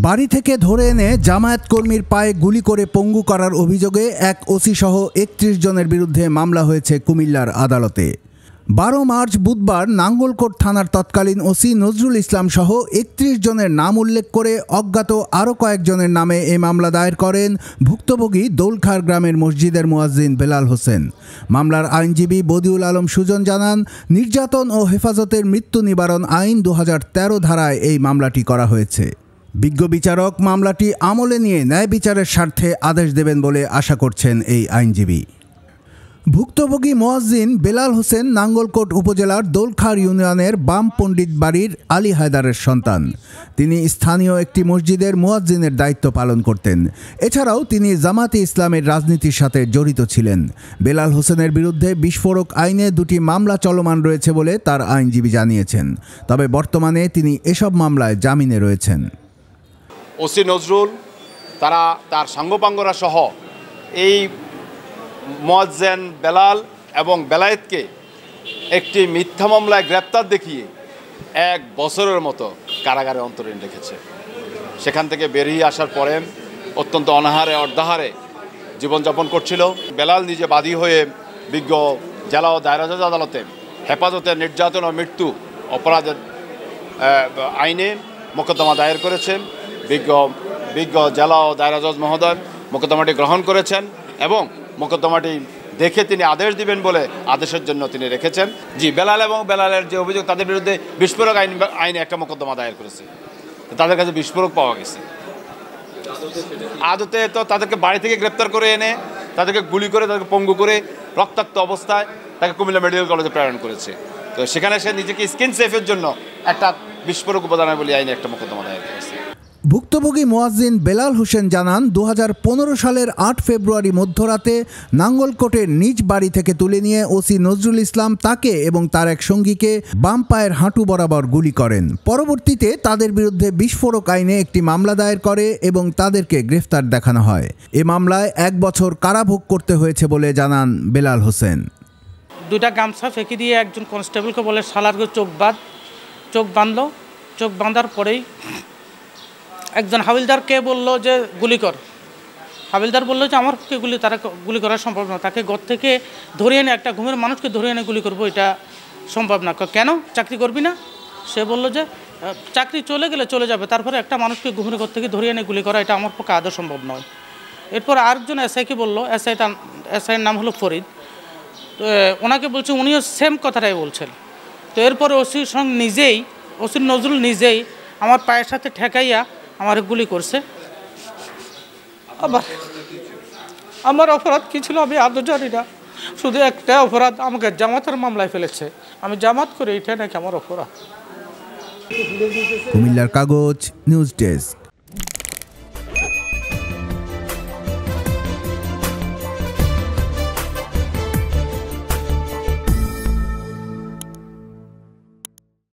বাড়ি থেকে ধরে এনে জামায়াত কর্মীর পায়ে গুলি করে পঙ্গু করার অভিযোগে এক ওসি সহ ৩১ জনের বিরুদ্ধে মামলা হয়েছে কুমিল্লার আদালতে। ১২ মার্চ বুধবার নাঙ্গলকোট থানার তৎকালীন ওসি নজরুল ইসলাম সহ ৩১ জনের নাম উল্লেখ করে অজ্ঞাত আরও কয়েকজনের নামে এই মামলা দায়ের করেন ভুক্তভোগী দৌলখার গ্রামের মসজিদের মুয়াজ্জিন বেলাল হোসেন। মামলার আইনজীবী বদিউল আলম সুজন জানান, নির্যাতন ও হেফাজতের মৃত্যু নিবারণ আইন ২০১৩ ধারায় এই মামলাটি করা হয়েছে। বিজ্ঞ বিচারক মামলাটি আমলে নিয়ে ন্যায় বিচারের স্বার্থে আদেশ দেবেন বলে আশা করছেন এই আইনজীবী। ভুক্তভোগী মুয়াজ্জিন বেলাল হোসেন নাঙ্গলকোট উপজেলার দৌলখার ইউনিয়নের বাম পণ্ডিত বাড়ির আলী হায়দারের সন্তান। তিনি স্থানীয় একটি মসজিদের মুয়াজ্জিনের দায়িত্ব পালন করতেন। এছাড়াও তিনি জামাতে ইসলামের রাজনীতির সাথে জড়িত ছিলেন। বেলাল হোসেনের বিরুদ্ধে বিস্ফোরক আইনে ২টি মামলা চলমান রয়েছে বলে তার আইনজীবী জানিয়েছেন। তবে বর্তমানে তিনি এসব মামলায় জামিনে রয়েছেন। ওসি নজরুল তার সাঙ্গপাঙ্গরা সহ এই মুয়াজ্জিন বেলাল এবং বেলায়েতকে একটি মিথ্যা মামলায় গ্রেপ্তার দেখিয়ে ১ বছরের মতো কারাগারে অন্তরীণ রেখেছে। সেখান থেকে বেরিয়ে আসার পরে অত্যন্ত অনাহারে অর্ধাহারে জীবনযাপন করছিল। বেলাল নিজে বাদী হয়ে বিজ্ঞ জেলা ও দায়রা জজ আদালতে হেফাজতের নির্যাতন ও মৃত্যু অপরাধের আইনে মোকদ্দমা দায়ের করেছেন। বিজ্ঞ জেলা ও দায়রা জজ মহোদয় মোকদ্দমাটি গ্রহণ করেছেন এবং মোকদ্দমাটি দেখে তিনি আদেশ দিবেন বলে আদেশের জন্য তিনি রেখেছেন। বেলাল এবং বেলালের যে অভিযোগ, তাদের বিরুদ্ধে বিস্ফোরক আইনে একটা মোকদ্দমা দায়ের করেছে। তাদের কাছে বিস্ফোরক পাওয়া গেছে। আদতে তো তাদেরকে বাড়ি থেকে গ্রেপ্তার করে এনে তাদেরকে গুলি করে, তাদেরকে পঙ্গু করে রক্তাক্ত অবস্থায় তাকে কুমিল্লা মেডিকেল কলেজে প্রেরণ করেছে। তো সেখানে সে নিজেকে স্কিন সেফের জন্য একটা বিস্ফোরক উপাদানের বলে আইনে একটা মোকদ্দমা দায়ের করেছে। ভুক্তভোগী মুয়াজ্জিন বেলাল হোসেন জানান, ২০১৫ সালের ৮ ফেব্রুয়ারি মধ্যরাতে নাঙ্গলকোটের নিজ বাড়ি থেকে তুলে নিয়ে ওসি নজরুল ইসলাম তাকে এবং তার এক সঙ্গীকে বাম পায়ের হাঁটু বরাবর গুলি করেন। পরবর্তীতে তাদের বিরুদ্ধে বিস্ফোরক আইনে একটি মামলা দায়ের করে এবং তাদেরকে গ্রেফতার দেখানো হয়। এ মামলায় ১ বছর কারাভোগ করতে হয়েছে বলে জানান বেলাল হোসেন। ২টা গামছা ফেঁকে দিয়ে একজন কনস্টেবলকে বলে শালার চোখ বাঁধলো। চোখ বাঁধার পরেই একজন হাবিলদারকে বলল যে গুলি কর। হাবিলদার বললো যে আমার পক্ষে তারা গুলি করা সম্ভব না, তাকে ঘর থেকে ধরিয়ে এনে, একটা ঘুমের মানুষকে ধরিয়ে এনে গুলি করবো, এটা সম্ভব না। কেন চাকরি করবি না? সে বলল যে চাকরি চলে গেলে চলে যাবে, তারপরে একটা মানুষকে ঘুমের ঘর থেকে ধরিয়ে এনে গুলি করা এটা আমার পক্ষে আদৌ সম্ভব নয়। এরপর আরেকজন এসআইকে বললো, এসআইয়ের নাম হলো ফরিদ। তো ওনাকে বলছে, উনিও সেম কথাটাই বলছেন। তো এরপরে ওসির সঙ্গে ওসি নজরুল নিজেই আমার পায়ের সাথে ঠেকাইয়া আমার গুলি করছে। আমার অপরাধ কী ছিল আমি আদৌ জানি না। শুধু একটা অপরাধ, আমাকে জামাতের মামলায় ফেলেছে। আমি জামাত করে, এটা নাকি আমার অপরাধ। কুমিল্লার কাগজ, নিউজ ডেস্ক।